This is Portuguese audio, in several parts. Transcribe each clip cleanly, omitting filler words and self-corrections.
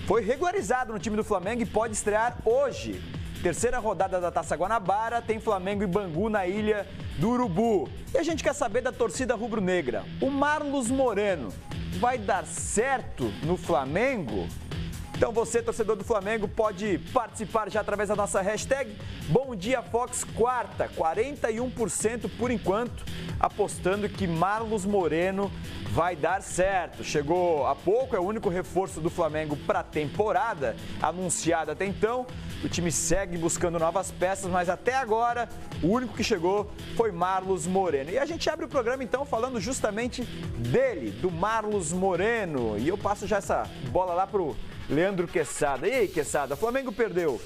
foi regularizado no time do Flamengo e pode estrear hoje. Terceira rodada da Taça Guanabara, tem Flamengo e Bangu na Ilha do Urubu. E a gente quer saber da torcida rubro-negra. O Marlos Moreno vai dar certo no Flamengo? Então você, torcedor do Flamengo, pode participar já através da nossa hashtag Bom Dia Fox Quarta. 41% por enquanto apostando que Marlos Moreno vai dar certo. Chegou há pouco, é o único reforço do Flamengo para a temporada, anunciado até então. O time segue buscando novas peças, mas até agora o único que chegou foi Marlos Moreno. E a gente abre o programa então falando justamente dele, do Marlos Moreno. E eu passo já essa bola lá pro Leandro Quesada. E aí, Quesada, o Flamengo perdeu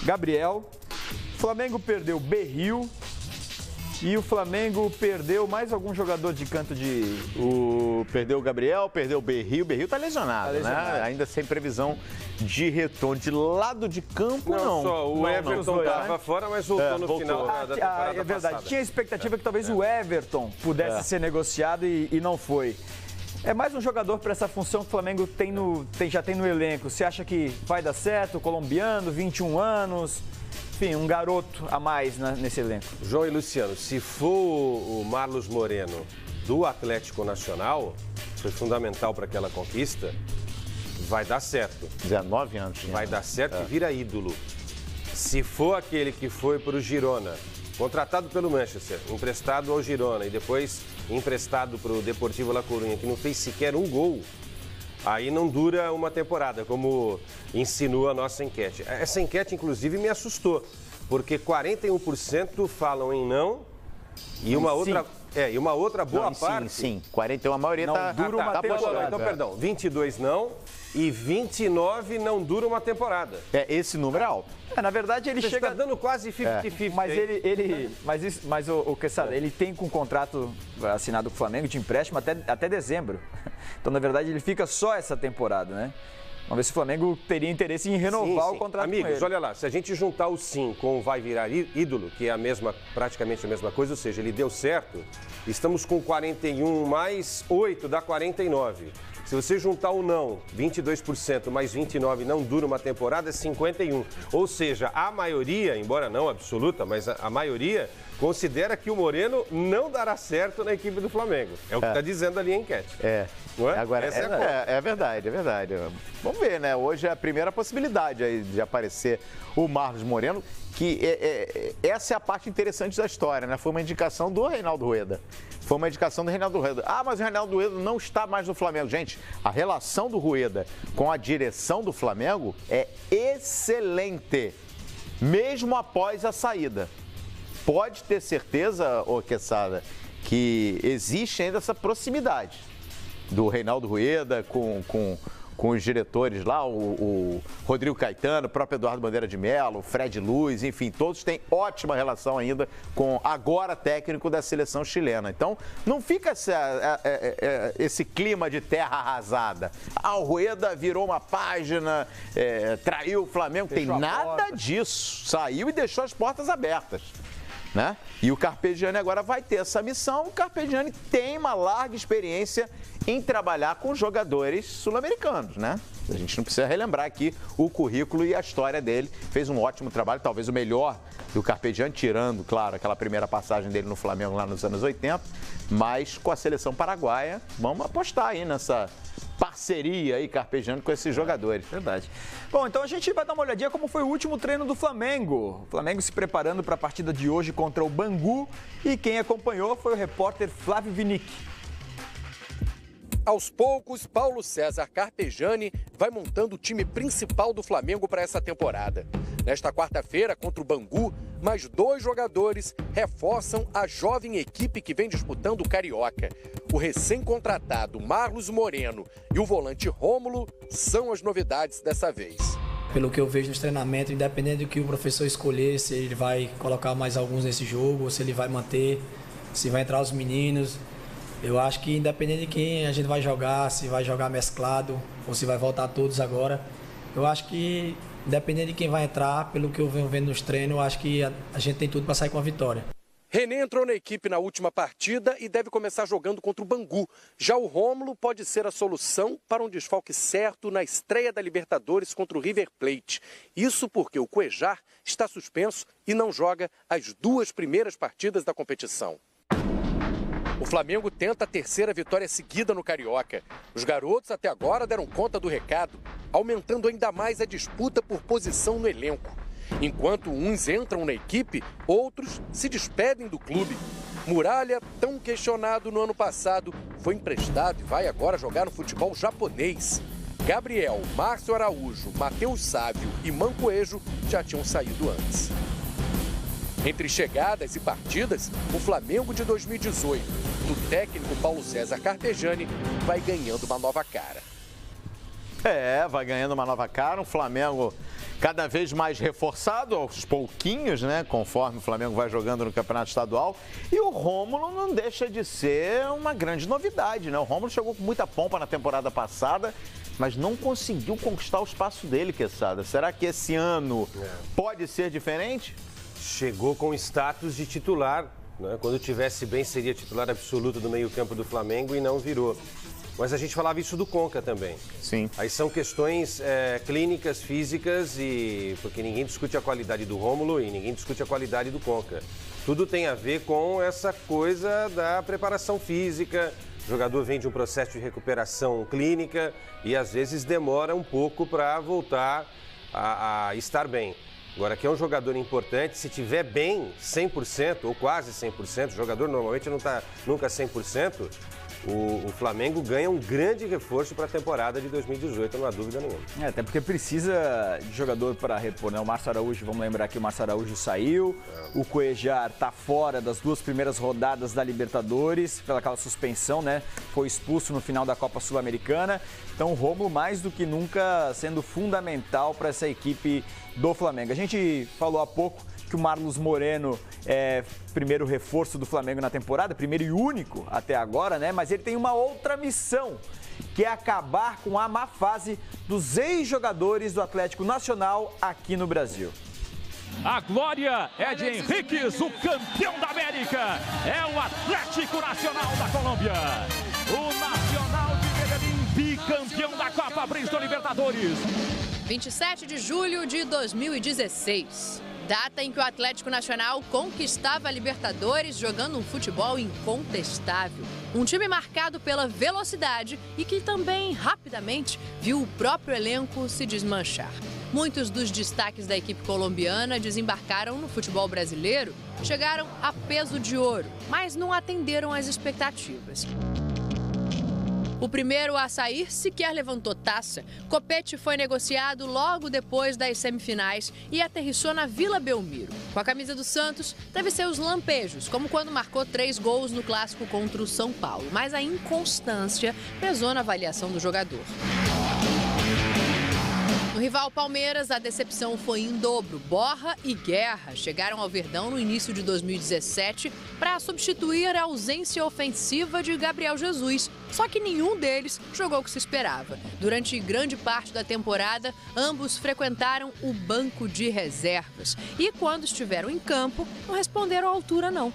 Gabriel, o Flamengo perdeu Berril e o Flamengo perdeu mais algum jogador de canto de... Perdeu o Gabriel, perdeu o Berril. O Berril tá lesionado, né? Ainda sem previsão de retorno. De lado de campo, não. Só o Everton estava fora, mas voltou no final da temporada é verdade. passada. Tinha a expectativa que talvez o Everton pudesse ser negociado e não foi. É mais um jogador para essa função que o Flamengo já tem no elenco. Você acha que vai dar certo? Colombiano, 21 anos, enfim, um garoto a mais nesse elenco. João e Luciano, se for o Marlos Moreno do Atlético Nacional, foi fundamental para aquela conquista, vai dar certo. 19 anos. Vai dar certo e vira ídolo. Se for aquele que foi para o Girona, contratado pelo Manchester, emprestado ao Girona e depois emprestado para o Deportivo La Coruña, que não fez sequer um gol, aí não dura uma temporada, como insinua a nossa enquete. Essa enquete, inclusive, me assustou, porque 41% falam em não e uma outra boa parte... Sim, 41%, a maioria não dura uma temporada. Então, perdão, 22 não e 29 não dura uma temporada. Esse número é alto. Na verdade, ele chega... Está dando quase 50-50. Mas o Quesada, ele tem com um contrato assinado com o Flamengo de empréstimo até dezembro. Então, na verdade, ele fica só essa temporada, né? Vamos ver se o Flamengo teria interesse em renovar o contrato Amigos, com ele. Olha lá, se a gente juntar o sim com o vai virar ídolo, que é praticamente a mesma coisa, ou seja, ele deu certo, estamos com 41 mais 8 dá 49. Se você juntar o não, 22% mais 29 não dura uma temporada, é 51. Ou seja, a maioria, embora não absoluta, mas a maioria considera que o Moreno não dará certo na equipe do Flamengo. É o que está dizendo ali a enquete. Não é? Agora, é verdade. Vamos ver, né? Hoje é a primeira possibilidade aí de aparecer o Marlos Moreno, que essa é a parte interessante da história, né? Foi uma indicação do Reinaldo Rueda. Mas o Reinaldo Rueda não está mais no Flamengo. Gente, a relação do Rueda com a direção do Flamengo é excelente, mesmo após a saída. Pode ter certeza, Quesada, que existe ainda essa proximidade do Reinaldo Rueda com os diretores lá, o Rodrigo Caetano, o próprio Eduardo Bandeira de Mello, o Fred Luiz, enfim, todos têm ótima relação ainda com agora técnico da seleção chilena. Então, não fica esse clima de terra arrasada. O Rueda virou uma página, traiu o Flamengo, tem nada disso. Saiu e deixou as portas abertas. Né? E o Carpegiani agora vai ter essa missão. O Carpegiani tem uma larga experiência em trabalhar com jogadores sul-americanos, né? A gente não precisa relembrar aqui o currículo e a história dele. Fez um ótimo trabalho, talvez o melhor do Carpegiani, tirando, claro, aquela primeira passagem dele no Flamengo lá nos anos 80, mas com a seleção paraguaia, vamos apostar aí nessa parceria aí, Carpegiani, com esses jogadores. Verdade. Bom, então a gente vai dar uma olhadinha como foi o último treino do Flamengo. O Flamengo se preparando para a partida de hoje contra o Bangu, e quem acompanhou foi o repórter Flávio Vinick. Aos poucos, Paulo César Carpegiani vai montando o time principal do Flamengo para essa temporada. Nesta quarta-feira, contra o Bangu, mais 2 jogadores reforçam a jovem equipe que vem disputando o Carioca. O recém-contratado Marlos Moreno e o volante Rômulo são as novidades dessa vez. Pelo que eu vejo nos treinamentos, independente do que o professor escolher, se ele vai colocar mais alguns nesse jogo, ou se ele vai manter, se vai entrar os meninos... Eu acho que independente de quem a gente vai jogar, se vai jogar mesclado ou se vai voltar todos agora, eu acho que independente de quem vai entrar, pelo que eu venho vendo nos treinos, eu acho que a gente tem tudo para sair com a vitória. René entrou na equipe na última partida e deve começar jogando contra o Bangu. Já o Rômulo pode ser a solução para um desfalque certo na estreia da Libertadores contra o River Plate. Isso porque o Cuejar está suspenso e não joga as 2 primeiras partidas da competição. O Flamengo tenta a 3ª vitória seguida no Carioca. Os garotos até agora deram conta do recado, aumentando ainda mais a disputa por posição no elenco. Enquanto uns entram na equipe, outros se despedem do clube. Muralha, tão questionado no ano passado, foi emprestado e vai agora jogar no futebol japonês. Gabriel, Márcio Araújo, Matheus Sávio e Mancoejo já tinham saído antes. Entre chegadas e partidas, o Flamengo de 2018, do técnico Paulo César Carpegiani, vai ganhando uma nova cara. Vai ganhando uma nova cara, um Flamengo cada vez mais reforçado, aos pouquinhos, né? Conforme o Flamengo vai jogando no Campeonato Estadual. E o Rômulo não deixa de ser uma grande novidade, né? O Rômulo chegou com muita pompa na temporada passada, mas não conseguiu conquistar o espaço dele, Quesada. Será que esse ano pode ser diferente? Chegou com status de titular, né? Quando tivesse bem, seria titular absoluto do meio-campo do Flamengo e não virou. Mas a gente falava isso do Conca também. Sim. Aí são questões clínicas, físicas, e porque ninguém discute a qualidade do Rômulo e ninguém discute a qualidade do Conca. Tudo tem a ver com essa coisa da preparação física. O jogador vem de um processo de recuperação clínica e às vezes demora um pouco para voltar a estar bem. Agora, que é um jogador importante, se tiver bem 100% ou quase 100%, o jogador normalmente não está nunca 100%, o Flamengo ganha um grande reforço para a temporada de 2018, não há dúvida nenhuma. Até porque precisa de jogador para repor, né? O Márcio Araújo, vamos lembrar que o Márcio Araújo saiu, o Cuejar está fora das 2 primeiras rodadas da Libertadores, pelaquela suspensão, né? Foi expulso no final da Copa Sul-Americana. Então o Rômulo, mais do que nunca, sendo fundamental para essa equipe do Flamengo. A gente falou há pouco que o Marlos Moreno é primeiro reforço do Flamengo na temporada, primeiro e único até agora, né? Mas ele tem uma outra missão, que é acabar com a má fase dos ex-jogadores do Atlético Nacional aqui no Brasil. A glória é de Henriquez, o campeão da América. É o Atlético Nacional da Colômbia. O Nacional de Medellín, bicampeão da Copa Bristol Libertadores. 27 de julho de 2016. Data em que o Atlético Nacional conquistava a Libertadores jogando um futebol incontestável. Um time marcado pela velocidade e que também, rapidamente, viu o próprio elenco se desmanchar. Muitos dos destaques da equipe colombiana desembarcaram no futebol brasileiro, chegaram a peso de ouro, mas não atenderam às expectativas. O primeiro a sair sequer levantou taça. Copete foi negociado logo depois das semifinais e aterrissou na Vila Belmiro. Com a camisa do Santos, teve seus lampejos, como quando marcou 3 gols no clássico contra o São Paulo. Mas a inconstância pesou na avaliação do jogador. No rival Palmeiras, a decepção foi em dobro. Borra e Guerra chegaram ao Verdão no início de 2017 para substituir a ausência ofensiva de Gabriel Jesus. Só que nenhum deles jogou o que se esperava. Durante grande parte da temporada, ambos frequentaram o banco de reservas. E quando estiveram em campo, não responderam à altura, não.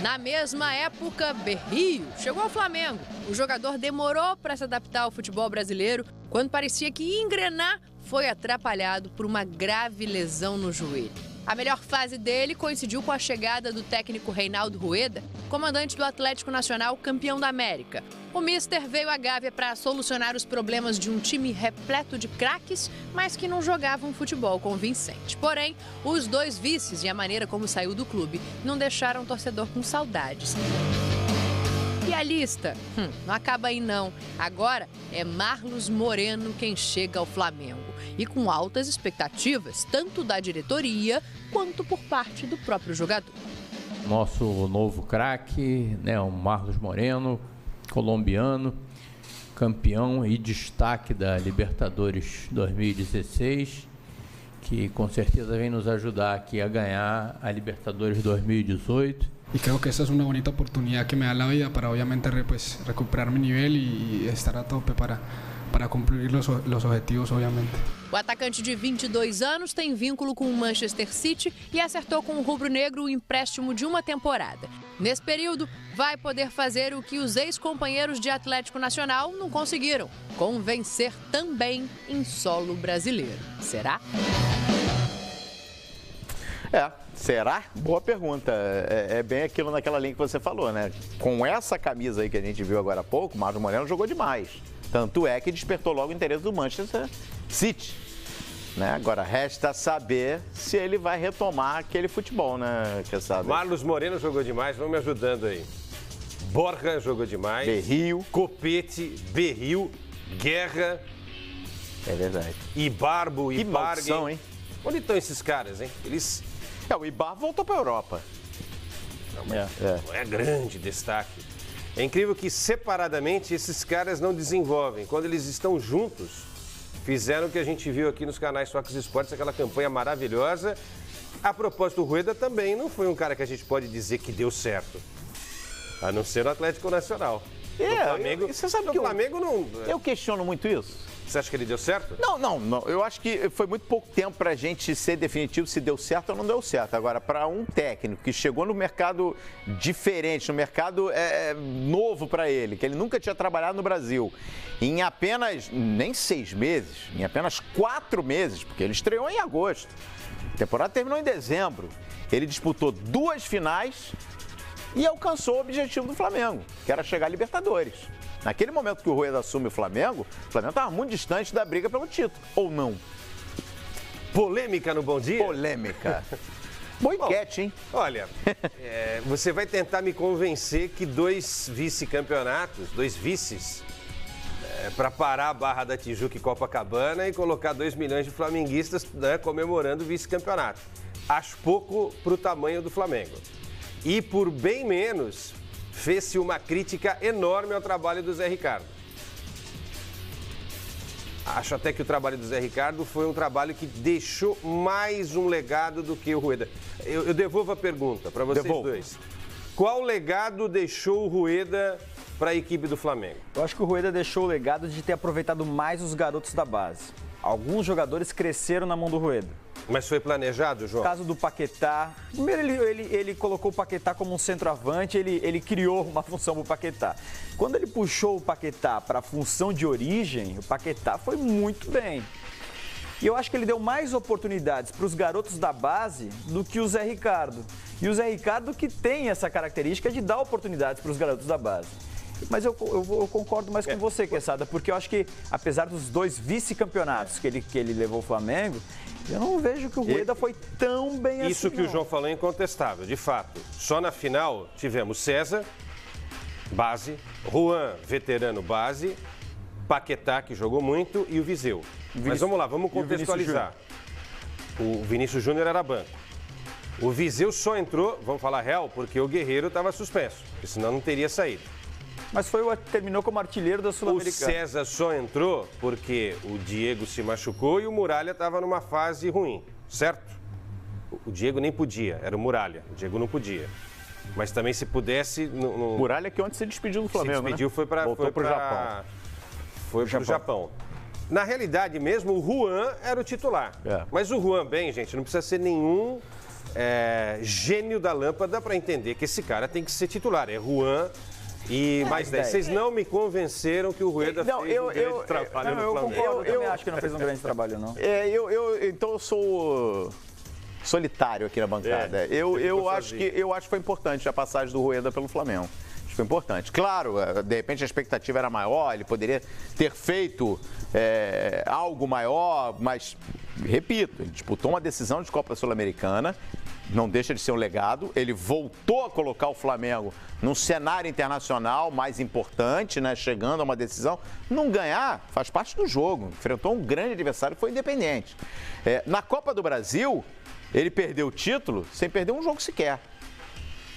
Na mesma época, Berrio chegou ao Flamengo. O jogador demorou para se adaptar ao futebol brasileiro. Quando parecia que ia engrenar, foi atrapalhado por uma grave lesão no joelho. A melhor fase dele coincidiu com a chegada do técnico Reinaldo Rueda, comandante do Atlético Nacional, campeão da América. O mister veio à Gávea para solucionar os problemas de um time repleto de craques, mas que não jogavam futebol convincente. Porém, os 2 vices e a maneira como saiu do clube não deixaram o torcedor com saudades. E a lista? Não acaba aí não. Agora é Marlos Moreno quem chega ao Flamengo. E com altas expectativas, tanto da diretoria quanto por parte do próprio jogador. Nosso novo craque, né, o Marlos Moreno, colombiano, campeão e destaque da Libertadores 2016, que com certeza vem nos ajudar aqui a ganhar a Libertadores 2018. Y creo que esa es una bonita oportunidad que me da la vida para obviamente pues recuperar mi nivel y estar a tope para para cumplir los objetivos, obviamente. O atacante de 22 anos tem vínculo com o Manchester City e acertou com o rubro-negro o empréstimo de uma temporada. Nesse período, vai poder fazer o que os ex-companheiros de Atlético Nacional não conseguiram: convencer também em solo brasileiro. Será? Será? Boa pergunta. É bem aquilo naquela linha que você falou, né? Com essa camisa aí que a gente viu agora há pouco, o Marlos Moreno jogou demais. Tanto é que despertou logo o interesse do Manchester City. Né? Agora, resta saber se ele vai retomar aquele futebol, né, Quesada? Marlos Moreno jogou demais, vão me ajudando aí. Borja jogou demais. Berrio. Copete, Berrio, Guerra. É verdade. Ibarbo, Ibarguen. Que maldição, hein? Onde estão esses caras, hein? Eles... o Ibarbo voltou para a Europa. Não é grande destaque. É incrível que separadamente esses caras não desenvolvem. Quando eles estão juntos, fizeram o que a gente viu aqui nos canais Fox Sports, aquela campanha maravilhosa. A propósito, o Rueda também não foi um cara que a gente pode dizer que deu certo. A não ser no Atlético Nacional. No Flamengo, você sabe que Flamengo não... Eu questiono muito isso. Você acha que ele deu certo? Não. Eu acho que foi muito pouco tempo para a gente ser definitivo se deu certo ou não deu certo. Agora, para um técnico que chegou no mercado diferente, no mercado novo para ele, que ele nunca tinha trabalhado no Brasil, em apenas, nem 6 meses, em apenas 4 meses, porque ele estreou em agosto. A temporada terminou em dezembro. Ele disputou 2 finais e alcançou o objetivo do Flamengo, que era chegar à Libertadores. Naquele momento que o Rueda assume o Flamengo estava muito distante da briga pelo título, ou não? Polêmica no Bom Dia? Polêmica. Boa enquete, hein? Olha, você vai tentar me convencer que 2 vice-campeonatos, 2 vices, para parar a Barra da Tijuca e Copacabana e colocar 2 milhões de flamenguistas, né, comemorando o vice-campeonato. Acho pouco para o tamanho do Flamengo. E por bem menos, fez-se uma crítica enorme ao trabalho do Zé Ricardo. Acho até que o trabalho do Zé Ricardo foi um trabalho que deixou mais um legado do que o Rueda. Eu devolvo a pergunta para vocês dois. Qual legado deixou o Rueda para a equipe do Flamengo? Eu acho que o Rueda deixou o legado de ter aproveitado mais os garotos da base. Alguns jogadores cresceram na mão do Rueda. Mas foi planejado, João? No caso do Paquetá, primeiro ele colocou o Paquetá como um centroavante, ele criou uma função para o Paquetá. Quando ele puxou o Paquetá para a função de origem, o Paquetá foi muito bem. E eu acho que ele deu mais oportunidades para os garotos da base do que o Zé Ricardo. E o Zé Ricardo que tem essa característica de dar oportunidades para os garotos da base. Mas eu concordo mais com você, Quesada, porque eu acho que, apesar dos 2 vice-campeonatos que ele levou o Flamengo, eu não vejo que o Rueda foi tão bem assim. Isso que o João falou é incontestável, de fato. Só na final tivemos César, base, Juan, veterano, base, Paquetá, que jogou muito, e o Viseu. Mas vamos lá, vamos contextualizar. O Vinícius Júnior era banco. O Viseu só entrou, vamos falar real, porque o Guerreiro estava suspenso, porque senão não teria saído. Mas terminou como artilheiro da Sul-Americana. O César só entrou porque o Diego se machucou e o Muralha estava numa fase ruim, certo? O Diego nem podia, era o Muralha. O Diego não podia. Mas também se pudesse... Muralha que ontem se despediu do Flamengo, se despediu, né? Voltou para o Japão. Foi para o Japão. Na realidade mesmo, o Juan era o titular. Mas o Juan, bem, gente, não precisa ser nenhum gênio da lâmpada para entender que esse cara tem que ser titular. É Juan... E mais 10. Vocês não me convenceram que o Rueda fez um grande trabalho no Flamengo. Eu também acho que não fez um grande trabalho, não. Então eu sou solitário aqui na bancada. Eu acho que foi importante a passagem do Rueda pelo Flamengo. Acho que foi importante. Claro, de repente a expectativa era maior, ele poderia ter feito algo maior, mas, repito, ele disputou uma decisão de Copa Sul-Americana. Não deixa de ser um legado. Ele voltou a colocar o Flamengo num cenário internacional mais importante, né? Chegando a uma decisão. Não ganhar faz parte do jogo. Enfrentou um grande adversário que foi Independente. Na Copa do Brasil, ele perdeu o título sem perder um jogo sequer.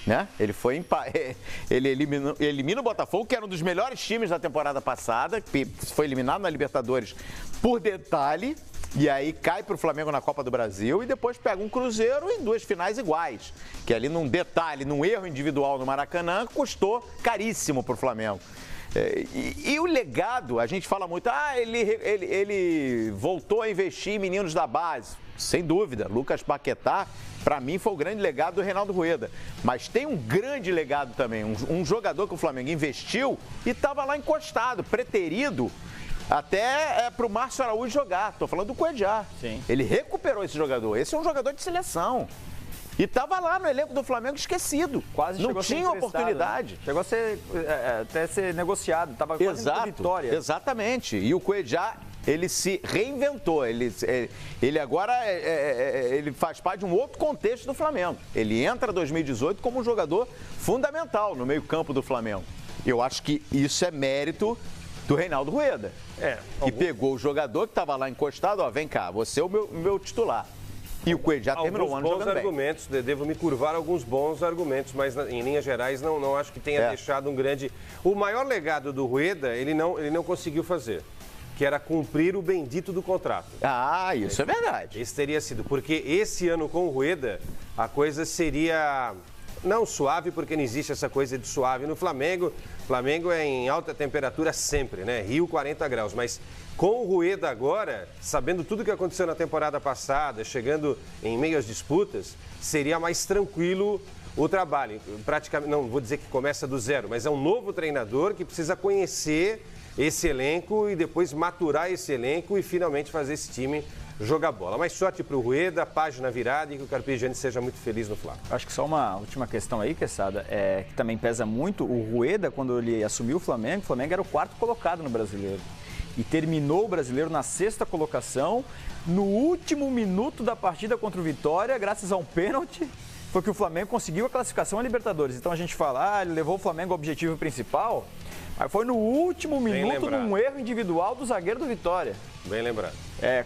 Né? Ele elimina o Botafogo, que era um dos melhores times da temporada passada, que foi eliminado na Libertadores por detalhe. E aí cai para o Flamengo na Copa do Brasil e depois pega um Cruzeiro em 2 finais iguais. Que ali num detalhe, num erro individual no Maracanã, custou caríssimo para o Flamengo. E o legado, a gente fala muito, ele voltou a investir em meninos da base. Sem dúvida, Lucas Paquetá, para mim, foi o grande legado do Reinaldo Rueda. Mas tem um grande legado também, um jogador que o Flamengo investiu e estava lá encostado, preterido, até para o Márcio Araújo jogar. Estou falando do Cuejá. Sim. Ele recuperou esse jogador. Esse é um jogador de seleção. E estava lá no elenco do Flamengo esquecido. Quase não tinha oportunidade. Né? Chegou a ser, até ser negociado. Estava quase com vitória. Exatamente. E o Cuejá, ele se reinventou. Ele agora ele faz parte de um outro contexto do Flamengo. Ele entra em 2018 como um jogador fundamental no meio-campo do Flamengo. Eu acho que isso é mérito do Reinaldo Rueda. Que pegou o jogador que estava lá encostado, vem cá, você é o meu titular. E o Cuejá terminou o ano jogando bem. Alguns bons argumentos, devo me curvar alguns bons argumentos, mas em linhas gerais não acho que tenha deixado um grande... O maior legado do Rueda, ele não conseguiu fazer, que era cumprir o bendito do contrato. Isso é verdade. Esse teria sido, porque esse ano com o Rueda, a coisa seria... Não suave, porque não existe essa coisa de suave no Flamengo. Flamengo é em alta temperatura sempre, né? Rio 40 graus, mas com o Rueda agora, sabendo tudo que aconteceu na temporada passada, chegando em meio às disputas, seria mais tranquilo o trabalho. Praticamente, não vou dizer que começa do zero, mas é um novo treinador que precisa conhecer esse elenco e depois maturar esse elenco e finalmente fazer esse time jogar bola. Mais sorte para o Rueda, página virada e que o Carpegiani seja muito feliz no Flamengo. Acho que só uma última questão aí, Quesada, que também pesa muito. O Rueda, quando ele assumiu o Flamengo era o 4º colocado no Brasileiro. E terminou o Brasileiro na 6ª colocação. No último minuto da partida contra o Vitória, graças a um pênalti, foi que o Flamengo conseguiu a classificação à Libertadores. Então a gente fala, ele levou o Flamengo ao objetivo principal, mas foi no último minuto, num erro individual do zagueiro do Vitória. Bem lembrado.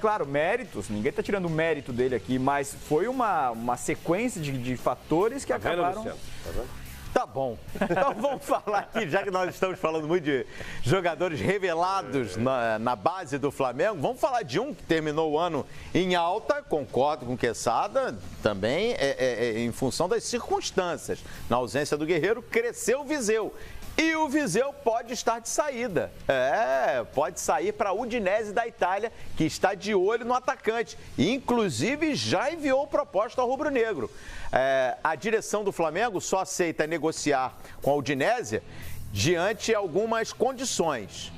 Claro, méritos, ninguém está tirando o mérito dele aqui, mas foi uma sequência de fatores que acabaram... Luciano? Tá vendo? Tá bom. Então vamos falar aqui, já que nós estamos falando muito de jogadores revelados na base do Flamengo, vamos falar de um que terminou o ano em alta, concordo com o Quesada, também em função das circunstâncias. Na ausência do Guerreiro, cresceu o Viseu. E o Viseu pode estar de saída. Pode sair para a Udinese da Itália, que está de olho no atacante. Inclusive, já enviou proposta ao rubro-negro. A direção do Flamengo só aceita negociar com a Udinese diante de algumas condições.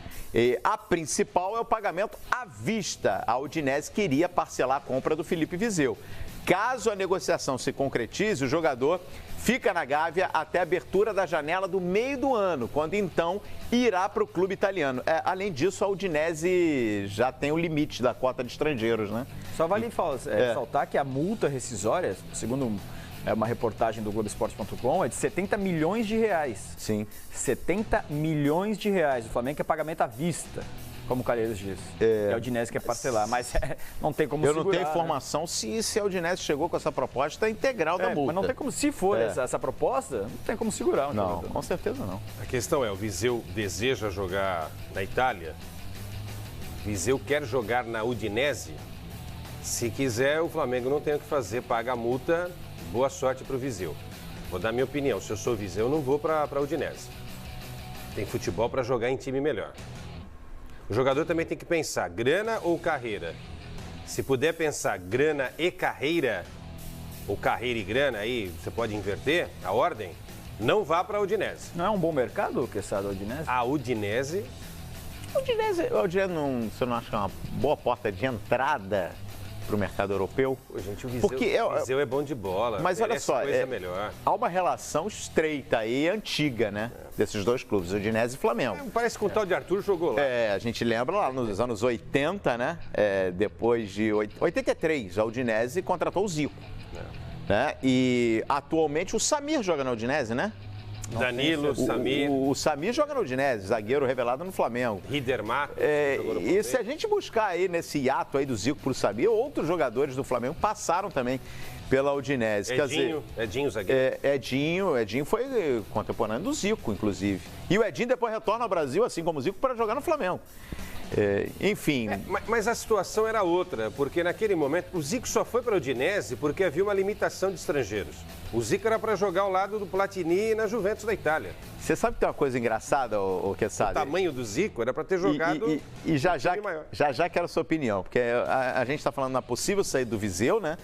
A principal é o pagamento à vista. A Udinese queria parcelar a compra do Felipe Viseu. Caso a negociação se concretize, o jogador fica na Gávea até a abertura da janela do meio do ano, quando então irá para o clube italiano. Além disso, a Udinese já tem o limite da cota de estrangeiros, né? Só vale saltar que a multa rescisória, segundo uma reportagem do Globoesporte.com, é de 70 milhões de reais. Sim. 70 milhões de reais. O Flamengo quer pagamento à vista, como o Calheiros disse. E a Udinese quer parcelar, mas não tem como segurar. Eu não tenho informação se a Udinese chegou com essa proposta integral da multa. Mas não tem como, se for essa proposta, não tem como segurar. Não, com certeza não. A questão é, o Viseu deseja jogar na Itália? Viseu quer jogar na Udinese? Se quiser, o Flamengo não tem o que fazer, paga a multa, boa sorte para o Viseu. Vou dar minha opinião, se eu sou Viseu, eu não vou para a Udinese. Tem futebol para jogar em time melhor. O jogador também tem que pensar, grana ou carreira? Se puder pensar grana e carreira, ou carreira e grana, aí você pode inverter a ordem, não vá para a Udinese. Não é um bom mercado, Quesada, a Udinese? A Udinese... A Udinese você não acha que é uma boa porta de entrada para o mercado europeu? Pô, gente, o Viseu é bom de bola, mas olha só, melhor. Há uma relação estreita e antiga, né? Desses dois clubes, Udinese e Flamengo. Parece que o tal de Arthur jogou lá. A gente lembra lá nos anos 80, né? Depois de 83, a Udinese contratou o Zico. Né? E atualmente o Samir joga na Udinese, né? Danilo, Samir. O Samir joga na Udinese, zagueiro revelado no Flamengo. Ridermar. E se a gente buscar aí nesse hiato aí do Zico pro Samir, outros jogadores do Flamengo passaram também pela Udinese. Edinho, zagueiro. Edinho foi contemporâneo do Zico, inclusive. E o Edinho depois retorna ao Brasil, assim como o Zico, para jogar no Flamengo. Enfim... Mas a situação era outra, porque naquele momento o Zico só foi para o Udinese porque havia uma limitação de estrangeiros. O Zico era para jogar ao lado do Platini na Juventus da Itália. Você sabe que tem uma coisa engraçada, o Quesada? O tamanho do Zico era para ter jogado e já quero a sua opinião, porque a gente está falando na possível saída do Viseu, né?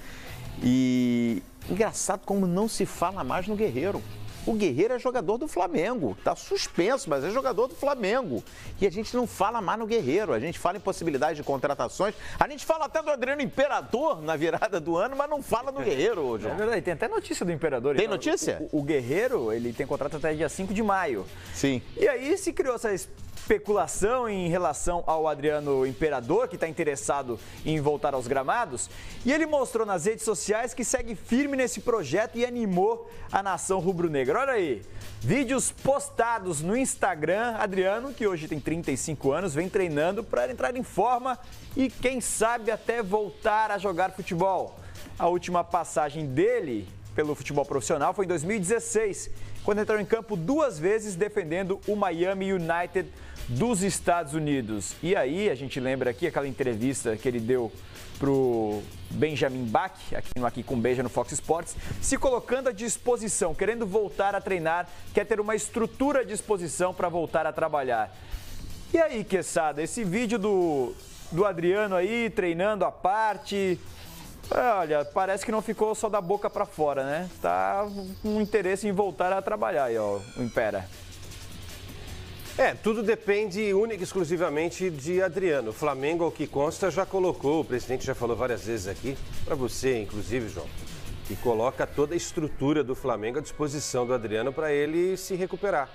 E engraçado como não se fala mais no Guerreiro. O Guerreiro é jogador do Flamengo, tá suspenso, mas é jogador do Flamengo. E a gente não fala mais no Guerreiro, a gente fala em possibilidade de contratações. A gente fala até do Adriano Imperador na virada do ano, mas não fala no Guerreiro, João. É verdade, tem até notícia do Imperador. Tem notícia? O Guerreiro, ele tem contrato até dia 5 de maio. Sim. E aí se criou essa especulação em relação ao Adriano Imperador, que está interessado em voltar aos gramados, e ele mostrou nas redes sociais que segue firme nesse projeto e animou a nação rubro-negra. Olha aí, vídeos postados no Instagram. Adriano, que hoje tem 35 anos, vem treinando para entrar em forma e, quem sabe, até voltar a jogar futebol. A última passagem dele pelo futebol profissional foi em 2016, quando entrou em campo 2 vezes defendendo o Miami United dos Estados Unidos. E aí, a gente lembra aqui aquela entrevista que ele deu pro Benjamin Bach, aqui com Beija no Fox Sports, se colocando à disposição, querendo voltar a treinar, quer ter uma estrutura à disposição para voltar a trabalhar. E aí, Quesada, esse vídeo do Adriano aí, treinando à parte, olha, parece que não ficou só da boca para fora, né? Tá com interesse em voltar a trabalhar aí, ó, o Impera. Tudo depende única e exclusivamente de Adriano. O Flamengo, ao que consta, já colocou, o presidente já falou várias vezes aqui, para você, inclusive, João, que coloca toda a estrutura do Flamengo à disposição do Adriano para ele se recuperar.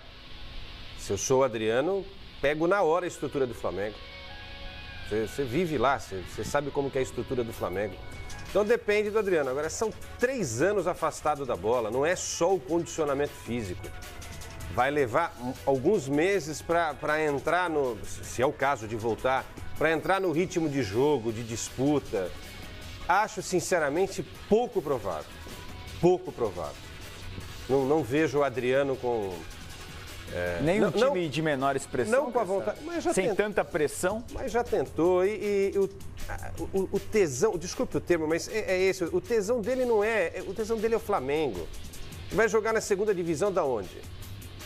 Se eu sou o Adriano, pego na hora a estrutura do Flamengo. Você vive lá, você sabe como que é a estrutura do Flamengo. Então depende do Adriano. Agora, são 3 anos afastado da bola, não é só o condicionamento físico. Vai levar alguns meses para entrar se é o caso de voltar, para entrar no ritmo de jogo, de disputa. Acho, sinceramente, pouco provável. Pouco provável. Não vejo o Adriano com... Nem um time de menor expressão? Não com a vontade, mas já sem tanta pressão? Mas já tentou e o tesão, desculpe o termo, mas é esse, o tesão dele não o tesão dele é o Flamengo. Vai jogar na segunda divisão da onde?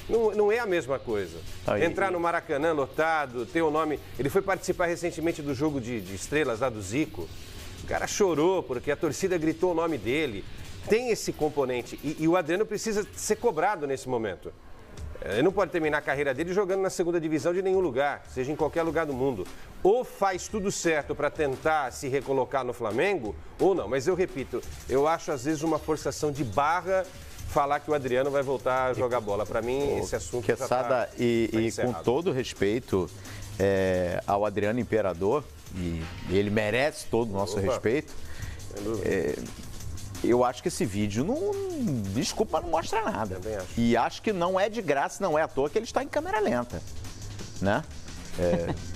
Não é a mesma coisa. Entrar no Maracanã lotado, ter o nome... Ele foi participar recentemente do jogo de estrelas lá do Zico. O cara chorou porque a torcida gritou o nome dele. Tem esse componente e o Adriano precisa ser cobrado nesse momento. Ele não pode terminar a carreira dele jogando na segunda divisão de nenhum lugar, seja em qualquer lugar do mundo. Ou faz tudo certo para tentar se recolocar no Flamengo, ou não. Mas eu repito, eu acho às vezes uma forçação de barra falar que o Adriano vai voltar a jogar bola. Para mim, esse assunto já está e com todo respeito ao Adriano Imperador, e ele merece todo o nosso respeito, eu acho que esse vídeo desculpa, não mostra nada. E acho que não é de graça, não é à toa que ele está em câmera lenta, né?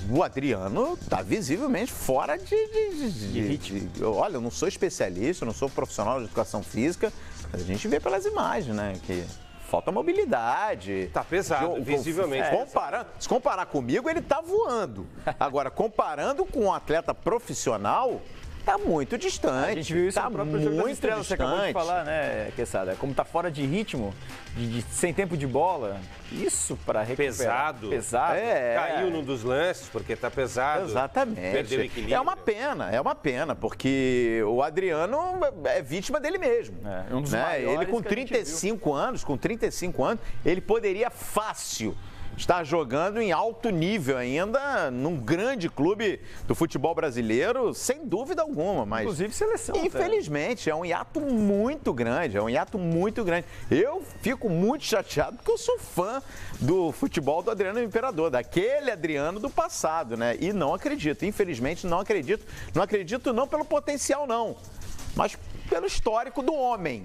O Adriano está visivelmente fora de ritmo. Olha, eu não sou especialista, eu não sou profissional de educação física, mas a gente vê pelas imagens, né? Que falta mobilidade. Tá pesado, visivelmente. Se comparar comigo, ele tá voando. Agora, comparando com um atleta profissional, tá muito distante. A gente viu isso no próprio jogo das estrelas, distante. você acabou de falar, né, Quesada? Como tá fora de ritmo, sem tempo de bola, isso para recuperar. Pesado. Caiu num dos lances, porque tá pesado. Exatamente. Perdeu o equilíbrio. É uma pena, porque o Adriano é vítima dele mesmo. Um dos maiores. Ele com 35 anos, ele poderia fácil estar jogando em alto nível ainda, num grande clube do futebol brasileiro, sem dúvida alguma. Mas, inclusive seleção. Infelizmente, é um hiato muito grande, Eu fico muito chateado porque eu sou fã do futebol do Adriano Imperador, daquele Adriano do passado, né? E não acredito, infelizmente não acredito. Não acredito não pelo potencial, não, mas pelo histórico do homem,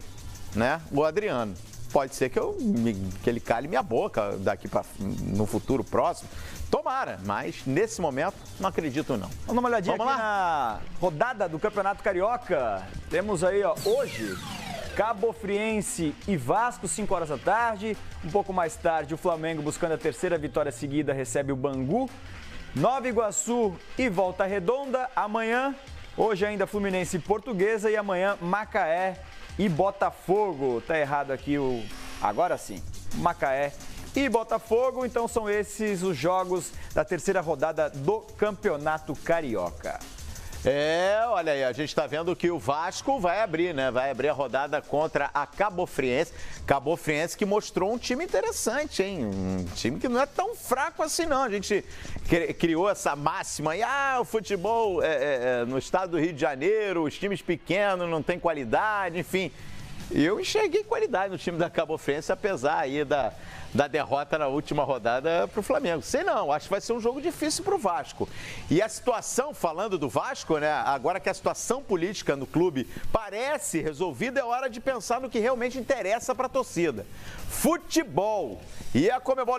né? O Adriano. Pode ser que ele cale minha boca daqui para no futuro próximo. Tomara, mas nesse momento não acredito não. Vamos dar uma olhadinha aqui na rodada do Campeonato Carioca. Temos aí, ó, hoje, Cabofriense e Vasco, 5 horas da tarde. Um pouco mais tarde, o Flamengo, buscando a terceira vitória seguida, recebe o Bangu. Nova Iguaçu e Volta Redonda amanhã. Hoje ainda Fluminense e Portuguesa e amanhã Macaé e Botafogo. Tá errado aqui o... Agora sim, Macaé e Botafogo. Então são esses os jogos da terceira rodada do Campeonato Carioca. Olha aí, a gente está vendo que o Vasco vai abrir, né? Vai abrir a rodada contra a Cabo Friense. Cabo Friense que mostrou um time interessante, hein? Um time que não é tão fraco assim, não. A gente criou essa máxima aí, o futebol no estado do Rio de Janeiro, os times pequenos não tem qualidade, enfim. Eu enxerguei qualidade no time da Cabo Friense, apesar aí da derrota na última rodada para o Flamengo. Sei não, acho que vai ser um jogo difícil para o Vasco. E a situação, falando do Vasco, né? Agora que a situação política no clube parece resolvida, é hora de pensar no que realmente interessa para a torcida. Futebol. E a Conmebol